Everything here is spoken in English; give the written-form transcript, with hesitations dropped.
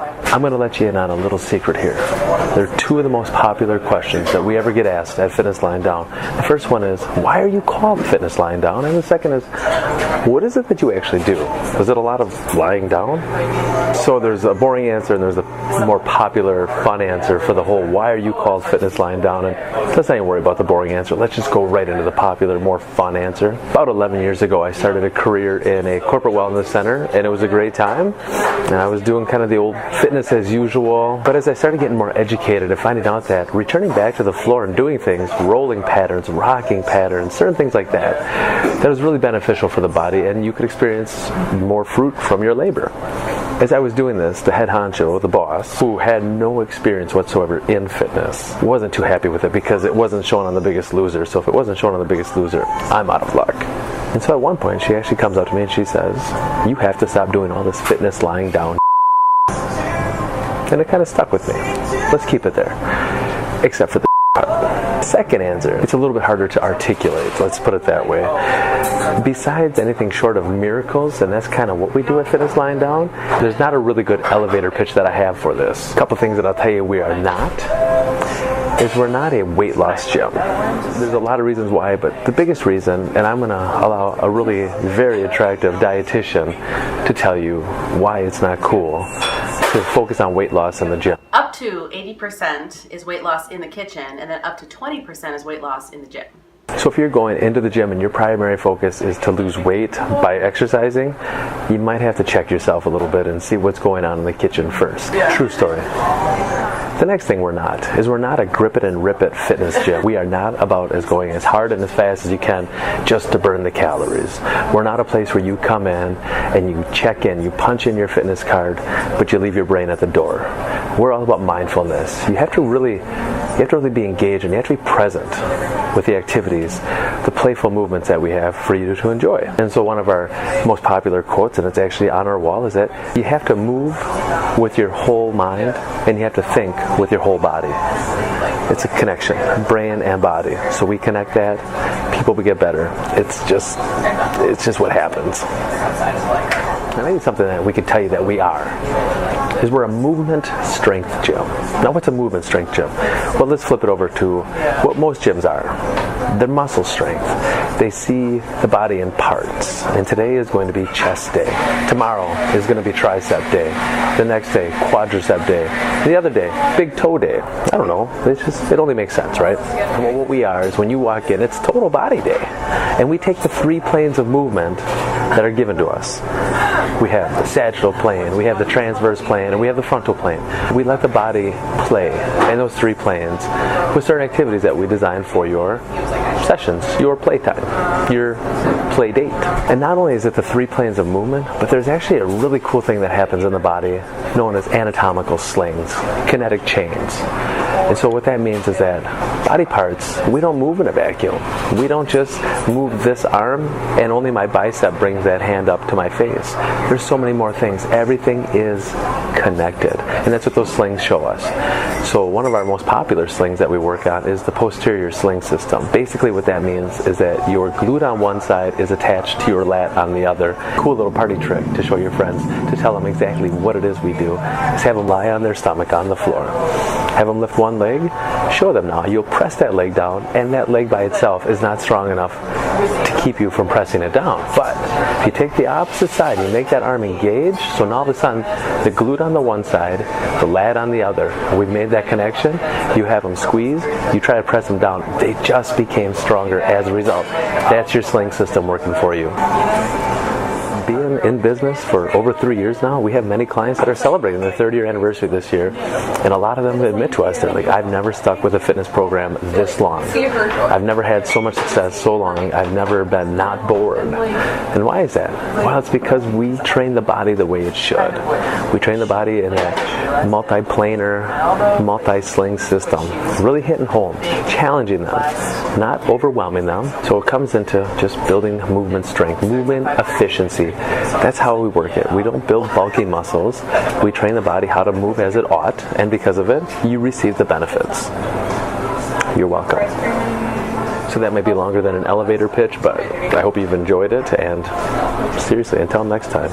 I'm going to let you in on a little secret here. There are two of the most popular questions that we ever get asked at Fitness Lying Down. The first one is, why are you called Fitness Lying Down? And the second is, what is it that you actually do? Is it a lot of lying down? So there's a boring answer and there's a more popular, fun answer for the whole why are you called Fitness Lying Down? And let's not even worry about the boring answer. Let's just go right into the popular, more fun answer. About 11 years ago, I started a career in a corporate wellness center, and it was a great time. And I was doing kind of the old fitness as usual. But as I started getting more educated and finding out that returning back to the floor and doing things, rolling patterns, rocking patterns, certain things like that, that was really beneficial for the body, and you could experience more fruit from your labor. As I was doing this, the head honcho, the boss, who had no experience whatsoever in fitness, wasn't too happy with it because it wasn't shown on The Biggest Loser. So if it wasn't shown on The Biggest Loser, I'm out of luck. And so at one point, she actually comes up to me and she says, you have to stop doing all this fitness lying down. And it kind of stuck with me. Let's keep it there. Except for the part. Second answer, it's a little bit harder to articulate, let's put it that way. Besides anything short of miracles, and that's kind of what we do at Fitness Lying Down, there's not a really good elevator pitch that I have for this. A couple things that I'll tell you we are not, is we're not a weight loss gym. There's a lot of reasons why, but the biggest reason, and I'm going to allow a really very attractive dietitian to tell you why it's not cool to focus on weight loss in the gym. Up to 80% is weight loss in the kitchen, and then up to 20% is weight loss in the gym. So if you're going into the gym and your primary focus is to lose weight by exercising, you might have to check yourself a little bit and see what's going on in the kitchen first. True story. The next thing we're not a grip it and rip it fitness gym. We are not about going as hard and as fast as you can just to burn the calories. We're not a place where you come in and you check in, you punch in your fitness card, but you leave your brain at the door. We're all about mindfulness. You have to really be engaged, and you have to be present with the activities, the playful movements that we have for you to enjoy. And so one of our most popular quotes, and it's actually on our wall, is that you have to move with your whole mind and you have to think with your whole body. It's a connection, brain and body. So we connect that, people will get better. It's just what happens. And maybe something that we could tell you that we are is we're a movement strength gym. Now what's a movement strength gym? Well, let's flip it over to what most gyms are. They're muscle strength. They see the body in parts. And today is going to be chest day. Tomorrow is going to be tricep day. The next day, quadricep day. The other day, big toe day. I don't know. It only makes sense, right? Well, what we are is when you walk in, it's total body day. And we take the three planes of movement that are given to us. We have the sagittal plane, we have the transverse plane, and we have the frontal plane. We let the body play in those three planes with certain activities that we design for your sessions, your playtime, your play date. And not only is it the three planes of movement, but there's actually a really cool thing that happens in the body known as anatomical slings, kinetic chains. And so what that means is that body parts, we don't move in a vacuum. We don't just move this arm and only my bicep brings that hand up to my face. There's so many more things. Everything is connected. And that's what those slings show us. So one of our most popular slings that we work on is the posterior sling system. Basically what that means is that your glute on one side is attached to your lat on the other. Cool little party trick to show your friends, to tell them exactly what it is we do, is have them lie on their stomach on the floor. Have them lift one leg, show them now. You'll press that leg down, and that leg by itself is not strong enough to keep you from pressing it down. But if you take the opposite side, you make that arm engage, so now all of a sudden, the glute on the one side, the lat on the other, we've made that connection, you have them squeeze, you try to press them down, they just became stronger as a result. That's your sling system working for you. Being in business for over 3 years now, we have many clients that are celebrating their 3rd-year anniversary this year, and a lot of them admit to us, they're like, I've never stuck with a fitness program this long. I've never had so much success so long. I've never been not bored. And why is that? Well, it's because we train the body the way it should. We train the body in that multi-planar, multi-sling system, really hitting home, challenging them, not overwhelming them. So it comes into just building movement strength, movement efficiency. That's how we work it. We don't build bulky muscles. We train the body how to move as it ought, and because of it, you receive the benefits. You're welcome. So that might be longer than an elevator pitch, but I hope you've enjoyed it, and seriously, until next time.